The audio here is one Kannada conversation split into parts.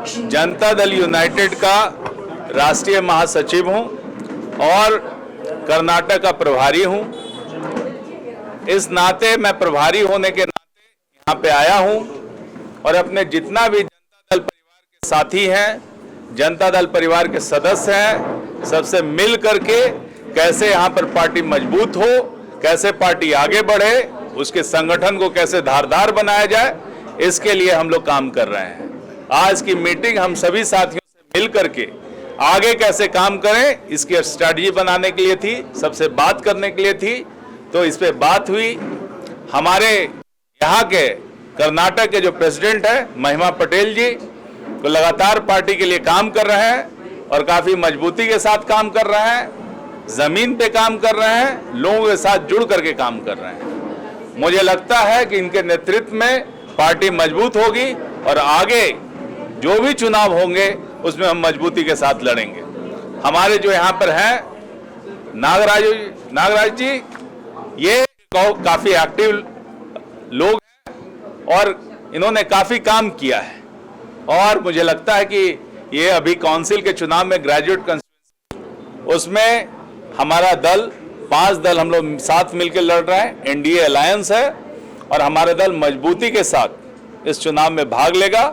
जनता दल यूनाइटेड का राष्ट्रीय महासचिव हूं और कर्नाटक का प्रभारी हूं। इस नाते मैं प्रभारी होने के नाते यहां पे आया हूं और अपने जितना भी जनता दल परिवार के साथी हैं, जनता दल परिवार के सदस्य हैं, सबसे मिल करके कैसे यहां पर पार्टी मजबूत हो, कैसे पार्टी आगे बढ़े, उसके संगठन को कैसे धारदार बनाया जाए, इसके लिए हम लोग काम कर रहे हैं। आज की मीटिंग हम सभी साथियों से मिल करके आगे कैसे काम करें इसकी स्ट्रैटेजी बनाने के लिए थी, सबसे बात करने के लिए थी। तो इस पे बात हुई। हमारे यहाँ के कर्नाटक के जो प्रेसिडेंट है महिमा पटेल जी तो लगातार पार्टी के लिए काम कर रहे हैं और काफी मजबूती के साथ काम कर रहे हैं, जमीन पे काम कर रहे हैं, लोगों के साथ जुड़ करके काम कर रहे हैं। मुझे लगता है कि इनके नेतृत्व में पार्टी मजबूत होगी और आगे जो भी चुनाव होंगे उसमें हम मजबूती के साथ लड़ेंगे। हमारे जो यहाँ पर हैं नागराज जी ये काफी एक्टिव लोग हैं और इन्होंने काफी काम किया है और मुझे लगता है कि ये अभी काउंसिल के चुनाव में ग्रेजुएट कंस्टिट्यूएंसी उसमें हमारा दल 5 दल हम लोग साथ मिलकर लड़ रहे हैं, एनडीए अलायंस है और हमारा दल मजबूती के साथ इस चुनाव में भाग लेगा।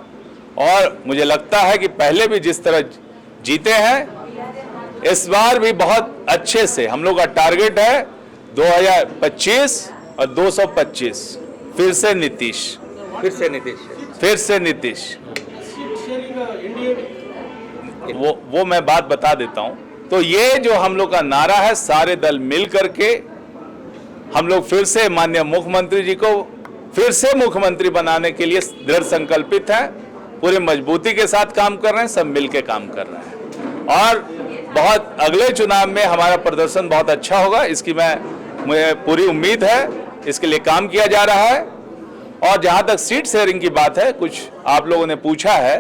और मुझे लगता है कि पहले भी जिस तरह जीते हैं इस बार भी बहुत अच्छे से हम लोग का टारगेट है 2025 और 225। फिर से नीतीश वो मैं बात बता देता हूं। तो ये जो हम लोग का नारा है, सारे दल मिल करके हम लोग फिर से माननीय मुख्यमंत्री जी को फिर से मुख्यमंत्री बनाने के लिए दृढ़ संकल्पित हैं, पूरी मजबूती के साथ काम कर रहे हैं, सब मिलके काम कर रहे हैं और बहुत अगले चुनाव में हमारा प्रदर्शन बहुत अच्छा होगा, इसकी मुझे पूरी उम्मीद है। इसके लिए काम किया जा रहा है। और जहां तक सीट शेयरिंग की बात है, कुछ आप लोगों ने पूछा है,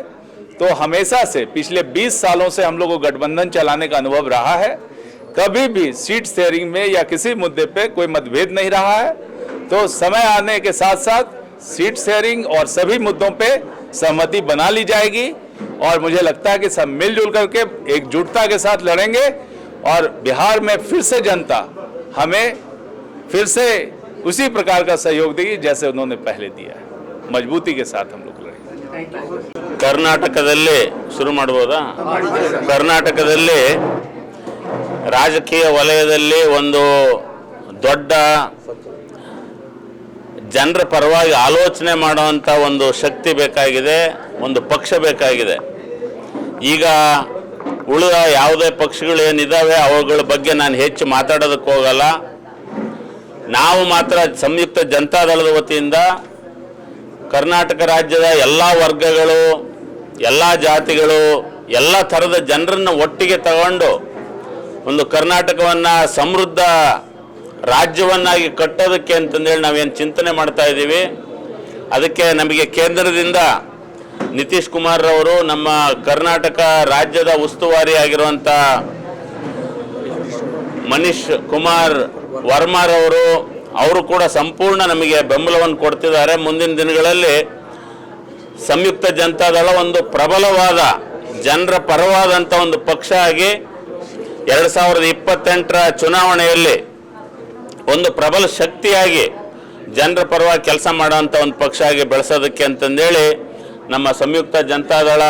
तो हमेशा से पिछले 20 सालों से हम लोगों को गठबंधन चलाने का अनुभव रहा है। कभी भी सीट शेयरिंग में या किसी मुद्दे पे कोई मतभेद नहीं रहा है। तो समय आने के साथ साथ सीट शेयरिंग और सभी मुद्दों पे सहमति बना ली जाएगी और मुझे लगता है कि सब मिलजुल करके एकजुटता के साथ लड़ेंगे और बिहार में फिर से जनता हमें फिर से उसी प्रकार का सहयोग देगी जैसे उन्होंने पहले दिया है। मजबूती के साथ हम लोग लड़ेंगे। कर्नाटकದಲ್ಲಿ ಶುರು ಮಾಡಬಹುದಾ? ಕರ್ನಾಟಕದಲ್ಲಿ ರಾಜಕೀಯ ವಲಯದಲ್ಲಿ ಒಂದು ದೊಡ್ಡ ಜನರ ಪರವಾಗಿ ಆಲೋಚನೆ ಮಾಡುವಂತ ಒಂದು ಶಕ್ತಿ ಬೇಕಾಗಿದೆ, ಒಂದು ಪಕ್ಷ ಬೇಕಾಗಿದೆ। ಈಗ ಉಳಿದ ಯಾವುದೇ ಪಕ್ಷಗಳು ಏನಿದಾವೆ ಅವುಗಳ ಬಗ್ಗೆ ನಾನು ಹೆಚ್ಚು ಮಾತಾಡೋದಕ್ಕೆ ಹೋಗಲ್ಲ। ನಾವು ಮಾತ್ರ ಸಂಯುಕ್ತ ಜನತಾ ದಳದ ವತಿಯಿಂದ ಕರ್ನಾಟಕ ರಾಜ್ಯದ ಎಲ್ಲ ವರ್ಗಗಳು, ಎಲ್ಲ ಜಾತಿಗಳು, ಎಲ್ಲ ಥರದ ಜನರನ್ನು ಒಟ್ಟಿಗೆ ತಗೊಂಡು ಒಂದು ಕರ್ನಾಟಕವನ್ನು ಸಮೃದ್ಧ ರಾಜ್ಯವನ್ನಾಗಿ ಕಟ್ಟೋದಕ್ಕೆ ಅಂತಂದೇಳಿ ನಾವೇನು ಚಿಂತನೆ ಮಾಡ್ತಾ ಇದ್ದೀವಿ। ಅದಕ್ಕೆ ನಮಗೆ ಕೇಂದ್ರದಿಂದ ನಿತೀಶ್ ಕುಮಾರ್ ಅವರು, ನಮ್ಮ ಕರ್ನಾಟಕ ರಾಜ್ಯದ ಉಸ್ತುವಾರಿ ಆಗಿರುವಂಥ ಮನೀಶ್ ಕುಮಾರ್ ವರ್ಮಾರವರು ಅವರು ಕೂಡ ಸಂಪೂರ್ಣ ನಮಗೆ ಬೆಂಬಲವನ್ನು ಕೊಡ್ತಿದ್ದಾರೆ। ಮುಂದಿನ ದಿನಗಳಲ್ಲಿ ಸಂಯುಕ್ತ ಜನತಾದಳ ಒಂದು ಪ್ರಬಲವಾದ ಜನರ ಪರವಾದಂಥ ಒಂದು ಪಕ್ಷ ಆಗಿ 2028ರ ಚುನಾವಣೆಯಲ್ಲಿ ಒಂದು ಪ್ರಬಲ ಶಕ್ತಿಯಾಗಿ ಜನರ ಪರವಾಗಿ ಕೆಲಸ ಮಾಡುವಂಥ ಒಂದು ಪಕ್ಷ ಆಗಿ ಬೆಳೆಸೋದಕ್ಕೆ ಅಂತಂದೇಳಿ ನಮ್ಮ ಸಂಯುಕ್ತ ಜನತಾದಳ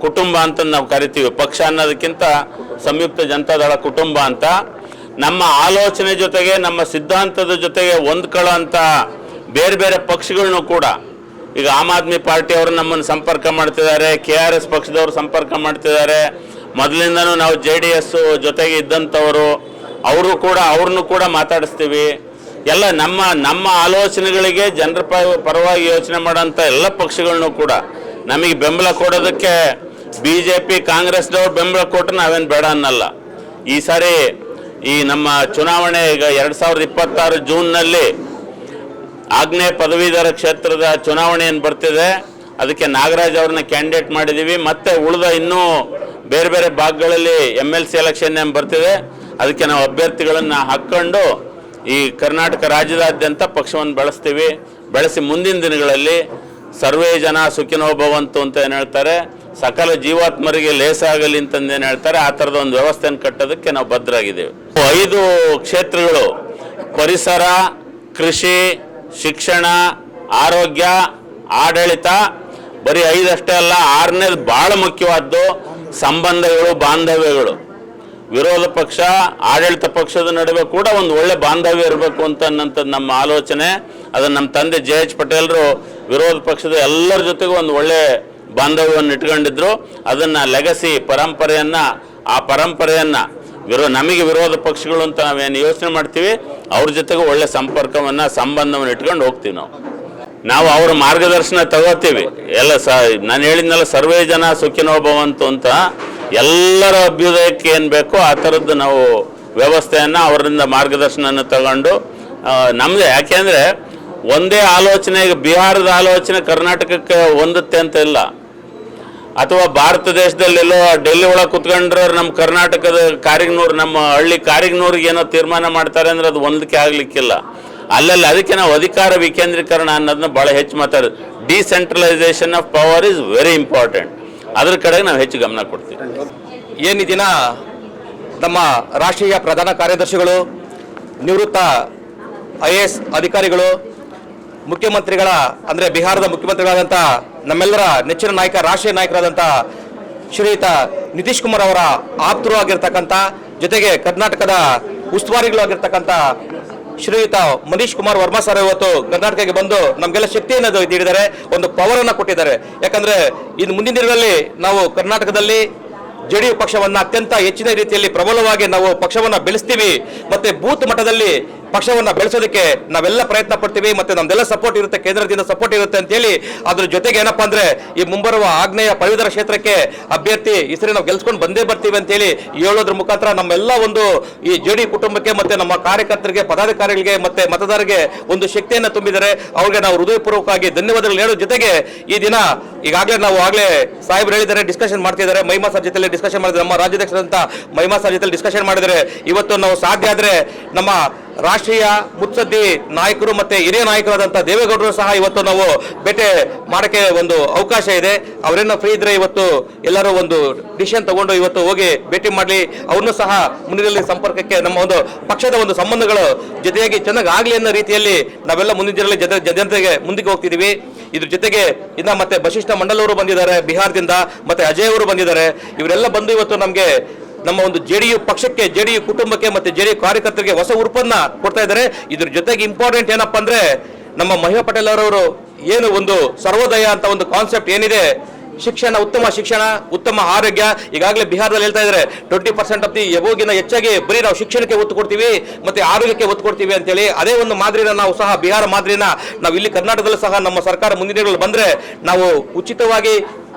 ಕುಟುಂಬ ಅಂತ ನಾವು ಕರಿತೀವಿ। ಪಕ್ಷ ಅನ್ನೋದಕ್ಕಿಂತ ಸಂಯುಕ್ತ ಜನತಾದಳ ಕುಟುಂಬ ಅಂತ ನಮ್ಮ ಆಲೋಚನೆ ಜೊತೆಗೆ ನಮ್ಮ ಸಿದ್ಧಾಂತದ ಜೊತೆಗೆ ಹೊಂದ್ಕೊಳ್ಳೋಂಥ ಬೇರೆ ಬೇರೆ ಪಕ್ಷಗಳನ್ನು ಕೂಡ ಈಗ ಆಮ್ ಆದ್ಮಿ ಪಾರ್ಟಿ ಅವರು ನಮ್ಮನ್ನು ಸಂಪರ್ಕ ಮಾಡ್ತಿದ್ದಾರೆ, KRS ಪಕ್ಷದವರು ಸಂಪರ್ಕ ಮಾಡ್ತಿದ್ದಾರೆ, ಮೊದಲಿಂದನೂ ನಾವು JDS ಜೊತೆಗೆ ಇದ್ದಂಥವರು ಅವ್ರನ್ನೂ ಕೂಡ ಮಾತಾಡಿಸ್ತೀವಿ। ಎಲ್ಲ ನಮ್ಮ ಆಲೋಚನೆಗಳಿಗೆ ಜನರ ಪರವಾಗಿ ಯೋಚನೆ ಮಾಡೋಂಥ ಎಲ್ಲ ಪಕ್ಷಗಳನ್ನು ಕೂಡ ನಮಗೆ ಬೆಂಬಲ ಕೊಡೋದಕ್ಕೆ BJP ಕಾಂಗ್ರೆಸ್ದವ್ರು ಬೆಂಬಲ ಕೊಟ್ಟರೆ ನಾವೇನು ಬೇಡ ಅನ್ನಲ್ಲ। ಈ ಸಾರಿ ಈ ನಮ್ಮ ಚುನಾವಣೆ ಈಗ 2026 ಜೂನ್ನಲ್ಲಿ ಆಗ್ನೇಯ ಪದವೀಧರ ಕ್ಷೇತ್ರದ ಚುನಾವಣೆ ಏನು ಬರ್ತಿದೆ, ಅದಕ್ಕೆ ನಾಗರಾಜ್ ಅವ್ರನ್ನ ಕ್ಯಾಂಡಿಡೇಟ್ ಮಾಡಿದ್ದೀವಿ। ಮತ್ತೆ ಉಳಿದ ಇನ್ನೂ ಬೇರೆ ಬೇರೆ ಭಾಗಗಳಲ್ಲಿ MLC ಎಲೆಕ್ಷನ್ ಏನು ಬರ್ತಿದೆ, ಅದಕ್ಕೆ ನಾವು ಅಭ್ಯರ್ಥಿಗಳನ್ನು ಹಾಕ್ಕೊಂಡು ಈ ಕರ್ನಾಟಕ ರಾಜ್ಯದಾದ್ಯಂತ ಪಕ್ಷವನ್ನು ಬೆಳೆಸಿ ಮುಂದಿನ ದಿನಗಳಲ್ಲಿ ಸರ್ವೇ ಜನ ಸುಖಿನೋ ಭವಂತು ಅಂತ ಏನು ಹೇಳ್ತಾರೆ, ಸಕಲ ಜೀವಾತ್ಮರಿಗೆ ಲೇಸಾಗಲಿ ಅಂತಂದೇನು ಹೇಳ್ತಾರೆ, ಆ ಥರದ ಒಂದು ವ್ಯವಸ್ಥೆಯನ್ನು ಕಟ್ಟೋದಕ್ಕೆ ನಾವು ಬದ್ಧರಾಗಿದ್ದೇವೆ. 5 ಕ್ಷೇತ್ರಗಳು: ಪರಿಸರ, ಕೃಷಿ, ಶಿಕ್ಷಣ, ಆರೋಗ್ಯ, ಆಡಳಿತ. ಬರೀ 5 ಅಷ್ಟೇ ಅಲ್ಲ, 6ನೇದು ಭಾಳ ಮುಖ್ಯವಾದ್ದು ಸಂಬಂಧಗಳು, ಬಾಂಧವ್ಯಗಳು. ವಿರೋಧ ಪಕ್ಷ ಆಡಳಿತ ಪಕ್ಷದ ನಡುವೆ ಕೂಡ ಒಂದು ಒಳ್ಳೆ ಬಾಂಧವ್ಯ ಇರಬೇಕು ಅನ್ನೋಂಥದ್ದು ನಮ್ಮ ಆಲೋಚನೆ. ಅದನ್ನು ನಮ್ಮ ತಂದೆ JH ಪಟೇಲರು ವಿರೋಧ ಪಕ್ಷದ ಎಲ್ಲರ ಜೊತೆಗೂ ಒಂದು ಒಳ್ಳೆ ಬಾಂಧವ್ಯವನ್ನು ಇಟ್ಕೊಂಡಿದ್ರು. ಅದನ್ನು ಲೆಗಸಿ ಆ ಪರಂಪರೆಯನ್ನು ನಮಗೆ ವಿರೋಧ ಪಕ್ಷಗಳು ಅಂತ ನಾವೇನು ಯೋಚನೆ ಮಾಡ್ತೀವಿ, ಅವ್ರ ಜೊತೆಗೂ ಒಳ್ಳೆ ಸಂಬಂಧವನ್ನು ಇಟ್ಕೊಂಡು ಹೋಗ್ತೀವಿ. ನಾವು ಅವರ ಮಾರ್ಗದರ್ಶನ ತಗೋತೀವಿ. ನಾನು ಹೇಳಿದ್ನಲ್ಲ, ಸರ್ವೇ ಜನ ಸುಖಿನೋ ಭವಂತು ಅಂತ. ಎಲ್ಲರ ಅಭ್ಯುದಯಕ್ಕೆ ಏನು ಬೇಕೋ ಆ ಥರದ್ದು ನಾವು ವ್ಯವಸ್ಥೆಯನ್ನು ಅವರಿಂದ ಮಾರ್ಗದರ್ಶನ ತಗೊಂಡು ನಮ್ಮದೇ. ಯಾಕೆಂದರೆ ಒಂದೇ ಆಲೋಚನೆ, ಈಗ ಬಿಹಾರದ ಆಲೋಚನೆ ಕರ್ನಾಟಕಕ್ಕೆ ಹೊಂದುತ್ತೆ ಅಂತ ಇಲ್ಲ, ಅಥವಾ ಭಾರತ ದೇಶದಲ್ಲೆಲ್ಲೋ ಡೆಲ್ಲಿ ಒಳಗೆ ಕುತ್ಕೊಂಡ್ರೆ ನಮ್ಮ ಕರ್ನಾಟಕದ ಕಾರಿಗ್ನೂರು, ನಮ್ಮ ಹಳ್ಳಿ ಕಾರಿಗ್ನೂರಿಗೆ ಏನೋ ತೀರ್ಮಾನ ಮಾಡ್ತಾರೆ ಅಂದರೆ ಅದು ಹೊಂದಕ್ಕೆ ಆಗಲಿಕ್ಕಿಲ್ಲ. ಅಲ್ಲಲ್ಲಿ ಅದಕ್ಕೆ ನಾವು ಅಧಿಕಾರ ವಿಕೇಂದ್ರೀಕರಣ ಅನ್ನೋದನ್ನ ಭಾಳ ಹೆಚ್ಚು ಮಾತಾಡೋದು. Decentralisation of power is very important. ಅದ್ರ ಕಡೆಗೆ ನಾವು ಹೆಚ್ಚು ಗಮನ ಕೊಡ್ತೀವಿ. ಏನು ದಿನ ನಮ್ಮ ರಾಷ್ಟ್ರೀಯ ಪ್ರಧಾನ ಕಾರ್ಯದರ್ಶಿಗಳು, ನಿವೃತ್ತ IAS ಅಧಿಕಾರಿಗಳು, ಮುಖ್ಯಮಂತ್ರಿಗಳ ಅಂದರೆ ಬಿಹಾರದ ಮುಖ್ಯಮಂತ್ರಿಗಳಾದಂಥ ನಮ್ಮೆಲ್ಲರ ನೆಚ್ಚಿನ ನಾಯಕ, ರಾಷ್ಟ್ರೀಯ ನಾಯಕರಾದಂಥ ಶ್ರೀಯುತ ನಿತೀಶ್ ಕುಮಾರ್ ಅವರ ಆಪ್ತರು ಆಗಿರ್ತಕ್ಕಂಥ, ಜೊತೆಗೆ ಕರ್ನಾಟಕದ ಉಸ್ತುವಾರಿಗಳು ಆಗಿರ್ತಕ್ಕಂಥ ಶ್ರೀಯುತ ಮನೀಶ್ ಕುಮಾರ್ ವರ್ಮಾ ಸರ್ ಇವತ್ತು ಕರ್ನಾಟಕಕ್ಕೆ ಬಂದು ನಮಗೆಲ್ಲ ಶಕ್ತಿಯನ್ನು ನೀಡಿದ್ದಾರೆ, ಒಂದು ಪವರನ್ನು ಕೊಟ್ಟಿದ್ದಾರೆ. ಯಾಕಂದರೆ ಇನ್ನು ಮುಂದಿನ ದಿನಗಳಲ್ಲಿ ನಾವು ಕರ್ನಾಟಕದಲ್ಲಿ JDU ಪಕ್ಷವನ್ನು ಅತ್ಯಂತ ಹೆಚ್ಚಿನ ರೀತಿಯಲ್ಲಿ ಪ್ರಬಲವಾಗಿ ನಾವು ಪಕ್ಷವನ್ನು ಬೆಳೆಸ್ತೀವಿ. ಮತ್ತೆ ಬೂತ್ ಮಟ್ಟದಲ್ಲಿ ಪಕ್ಷವನ್ನು ಬೆಳೆಸೋದಕ್ಕೆ ನಾವೆಲ್ಲ ಪ್ರಯತ್ನ ಪಡ್ತೀವಿ. ಮತ್ತೆ ನಮ್ದೆಲ್ಲ ಸಪೋರ್ಟ್ ಇರುತ್ತೆ, ಕೇಂದ್ರದಿಂದ ಸಪೋರ್ಟ್ ಇರುತ್ತೆ ಅಂತೇಳಿ, ಅದ್ರ ಜೊತೆಗೆ ಏನಪ್ಪಾ ಅಂದ್ರೆ ಈ ಮುಂಬರುವ ಆಗ್ನೇಯ ಪದವೀಧರ ಕ್ಷೇತ್ರಕ್ಕೆ ಅಭ್ಯರ್ಥಿ ಈ ಸರಿ ನಾವು ಗೆಲ್ಸ್ಕೊಂಡು ಬಂದೇ ಬರ್ತೀವಿ ಅಂತೇಳಿ ಹೇಳೋದ್ರ ಮುಖಾಂತರ ನಮ್ಮೆಲ್ಲ ಒಂದು ಈ JDU ಕುಟುಂಬಕ್ಕೆ ಮತ್ತೆ ನಮ್ಮ ಕಾರ್ಯಕರ್ತರಿಗೆ, ಪದಾಧಿಕಾರಿಗಳಿಗೆ ಮತ್ತೆ ಮತದಾರರಿಗೆ ಒಂದು ಶಕ್ತಿಯನ್ನು ತುಂಬಿದರೆ ಅವ್ರಿಗೆ ನಾವು ಹೃದಯಪೂರ್ವಕವಾಗಿ ಧನ್ಯವಾದಗಳು ಹೇಳೋ ಜೊತೆಗೆ ಈ ದಿನ ಈಗಾಗಲೇ ನಾವು ಸಾಹೇಬ್ರು ಹೇಳಿದ್ದಾರೆ, ಡಿಸ್ಕಷನ್ ಮಾಡ್ತಿದ್ದಾರೆ, ಮಹಿಮಾ ಸರ್ ಜೊತೆ ಡಿಸ್ಕಷನ್ ಮಾಡಿದ್ದಾರೆ, ನಮ್ಮ ರಾಜ್ಯಾಧ್ಯಕ್ಷರಂತ ಮಹಿಮಾ ಸರ್ ಜೊತೆ ಡಿಸ್ಕಷನ್ ಮಾಡಿದರೆ ಇವತ್ತು ನಾವು ಸಾಧ್ಯ ಆದರೆ ನಮ್ಮ ರಾಷ್ಟ್ರೀಯ ಮುತ್ಸದ್ದಿ ನಾಯಕರು ಮತ್ತೆ ಹಿರಿಯ ನಾಯಕರಾದಂಥ ದೇವೇಗೌಡರು ಸಹ ಇವತ್ತು ನಾವು ಭೇಟಿ ಮಾಡೋಕ್ಕೆ ಒಂದು ಅವಕಾಶ ಇದೆ. ಅವರೇನೋ ಫ್ರೀ ಇದ್ರೆ ಇವತ್ತು ಎಲ್ಲರೂ ಒಂದು ಡಿಸಿಷನ್ ತಗೊಂಡು ಇವತ್ತು ಹೋಗಿ ಭೇಟಿ ಮಾಡಲಿ, ಅವ್ರನ್ನೂ ಸಹ ಮುಂದಿನ ಸಂಪರ್ಕಕ್ಕೆ ನಮ್ಮ ಒಂದು ಪಕ್ಷದ ಒಂದು ಸಂಬಂಧಗಳು ಜೊತೆಯಾಗಿ ಚೆನ್ನಾಗಿ ಆಗಲಿ ಅನ್ನೋ ರೀತಿಯಲ್ಲಿ ನಾವೆಲ್ಲ ಮುಂದಿನ ದಿನಗಳಲ್ಲಿ ಜನತೆಗೆ ಮುಂದಕ್ಕೆ ಹೋಗ್ತಿದ್ದೀವಿ. ಇದ್ರ ಜೊತೆಗೆ ಇನ್ನ ಮತ್ತೆ ಬಶಿಷ್ಠ ಮಂಡಲ್ ಅವರು ಬಂದಿದ್ದಾರೆ ಬಿಹಾರದಿಂದ, ಮತ್ತೆ ಅಜಯ್ ಅವರು ಬಂದಿದ್ದಾರೆ. ಇವರೆಲ್ಲ ಬಂದು ಇವತ್ತು ನಮಗೆ ನಮ್ಮ ಒಂದು JDU ಪಕ್ಷಕ್ಕೆ, JDU ಕುಟುಂಬಕ್ಕೆ ಮತ್ತೆ JDU ಕಾರ್ಯಕರ್ತರಿಗೆ ಹೊಸ ಉರುಪನ್ನ ಕೊಡ್ತಾ ಇದ್ದಾರೆ. ಇದ್ರ ಜೊತೆಗೆ ಇಂಪಾರ್ಟೆಂಟ್ ಏನಪ್ಪಾ ಅಂದ್ರೆ ನಮ್ಮ ಮಹಿಮಾ ಪಟೇಲ್ ಅವರವರು ಏನು ಒಂದು ಸರ್ವೋದಯ ಅಂತ ಒಂದು ಕಾನ್ಸೆಪ್ಟ್ ಏನಿದೆ, ಶಿಕ್ಷಣ, ಉತ್ತಮ ಶಿಕ್ಷಣ, ಉತ್ತಮ ಆರೋಗ್ಯ. ಈಗಾಗಲೇ ಬಿಹಾರದಲ್ಲಿ ಹೇಳ್ತಾ ಇದ್ದಾರೆ 20% ಆಫ್ ದಿ ಎಬೋಗಿನ ಹೆಚ್ಚಾಗಿ ಬರೀ ನಾವು ಶಿಕ್ಷಣಕ್ಕೆ ಒತ್ತು ಕೊಡ್ತೀವಿ ಮತ್ತೆ ಆರೋಗ್ಯಕ್ಕೆ ಒತ್ತು ಕೊಡ್ತೀವಿ ಅಂತೇಳಿ ಅದೇ ಒಂದು ಮಾದರಿನ ನಾವು ಸಹ ಬಿಹಾರ ಮಾದರಿನ ನಾವು ಇಲ್ಲಿ ಕರ್ನಾಟಕದಲ್ಲೂ ಸಹ ನಮ್ಮ ಸರ್ಕಾರ ಮುಂದಿನ ದಿನಗಳಲ್ಲಿ ಬಂದ್ರೆ ನಾವು ಉಚಿತವಾಗಿ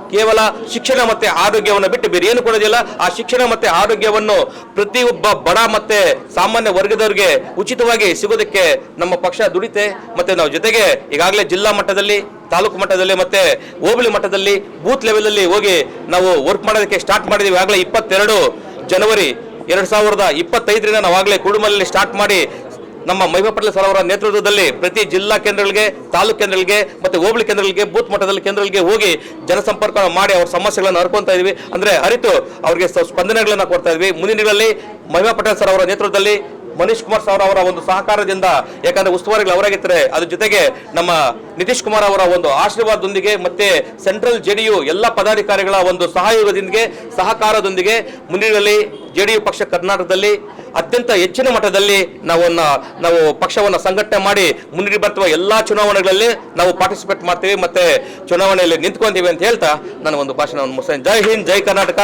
ಕೇವಲ ಶಿಕ್ಷಣ ಮತ್ತೆ ಆರೋಗ್ಯವನ್ನು ಬಿಟ್ಟು ಬೇರೆ ಏನು ಕೊಡೋದಿಲ್ಲ. ಆ ಶಿಕ್ಷಣ ಮತ್ತೆ ಆರೋಗ್ಯವನ್ನು ಪ್ರತಿಯೊಬ್ಬ ಬಡ ಮತ್ತೆ ಸಾಮಾನ್ಯ ವರ್ಗದವರಿಗೆ ಉಚಿತವಾಗಿ ಸಿಗೋದಕ್ಕೆ ನಮ್ಮ ಪಕ್ಷ ದುಡಿತೆ. ಮತ್ತೆ ನಾವು ಜೊತೆಗೆ ಈಗಾಗಲೇ ಜಿಲ್ಲಾ ಮಟ್ಟದಲ್ಲಿ, ತಾಲೂಕು ಮಟ್ಟದಲ್ಲಿ ಮತ್ತೆ ಹೋಬಳಿ ಮಟ್ಟದಲ್ಲಿ ಬೂತ್ ಲೆವೆಲ್ ಅಲ್ಲಿ ಹೋಗಿ ನಾವು ವರ್ಕ್ ಮಾಡೋದಕ್ಕೆ ಸ್ಟಾರ್ಟ್ ಮಾಡಿದೀವಿ. ಆಗಲೇ 22 ಜನವರಿ 2025ರಿಂದ ನಾವಾಗಲೇ ಕುಡುಮಲಲ್ಲಿ ಸ್ಟಾರ್ಟ್ ಮಾಡಿ ನಮ್ಮ ಮಹಿಮಾ ಪಟೇಲ್ ಸರ್ ಅವರ ನೇತೃತ್ವದಲ್ಲಿ ಪ್ರತಿ ಜಿಲ್ಲಾ ಕೇಂದ್ರಗಳಿಗೆ, ತಾಲೂಕು ಕೇಂದ್ರಗಳಿಗೆ ಮತ್ತೆ ಹೋಬಳಿ ಕೇಂದ್ರಗಳಿಗೆ, ಬೂತ್ ಮಟ್ಟದಲ್ಲಿ ಕೇಂದ್ರಗಳಿಗೆ ಹೋಗಿ ಜನಸಂಪರ್ಕ ಮಾಡಿ ಅವ್ರ ಸಮಸ್ಯೆಗಳನ್ನು ಹರ್ಕೊತಾ ಇದೀವಿ. ಅಂದ್ರೆ ಅರಿತು ಅವ್ರಿಗೆ ಸ್ಪಂದನೆಗಳನ್ನ ಕೊಡ್ತಾ ಇದ್ವಿ. ಮುಂದಿನ ದಿನಗಳಲ್ಲಿ ಮಹಿಮಾ ಪಟೇಲ್ ಸರ್ ಅವರ ನೇತೃತ್ವದಲ್ಲಿ ಮನೀಶ್ ಕುಮಾರ್ ಸರ್ ಅವರ ಒಂದು ಸಹಕಾರದಿಂದ, ಯಾಕಂದ್ರೆ ಉಸ್ತುವಾರಿಗಳು ಅವರಾಗಿರ್ತಾರೆ, ಅದ್ರ ಜೊತೆಗೆ ನಮ್ಮ ನಿತೀಶ್ ಕುಮಾರ್ ಅವರ ಒಂದು ಆಶೀರ್ವಾದದೊಂದಿಗೆ ಮತ್ತೆ ಸೆಂಟ್ರಲ್ JDU ಎಲ್ಲ ಪದಾಧಿಕಾರಿಗಳ ಒಂದು ಸಹಯೋಗದೊಂದಿಗೆ, ಸಹಕಾರದೊಂದಿಗೆ ಮುಂದಿನಲ್ಲಿ JDU ಪಕ್ಷ ಕರ್ನಾಟಕದಲ್ಲಿ ಅತ್ಯಂತ ಹೆಚ್ಚಿನ ಮಟ್ಟದಲ್ಲಿ ನಾವು ಪಕ್ಷವನ್ನು ಸಂಘಟನೆ ಮಾಡಿ ಮುಂದೆ ಬರ್ತವ ಎಲ್ಲಾ ಚುನಾವಣೆಗಳಲ್ಲಿ ನಾವು ಪಾರ್ಟಿಸಿಪೇಟ್ ಮಾಡ್ತೀವಿ ಮತ್ತೆ ಚುನಾವಣೆಯಲ್ಲಿ ನಿಂತ್ಕೊಂತೀವಿ ಅಂತ ಹೇಳ್ತಾ ನಾನು ಒಂದು ಭಾಷಣವನ್ನು ಮುಗಿಸ್ತೇನೆ. ಜೈ ಹಿಂದ್, ಜೈ ಕರ್ನಾಟಕ.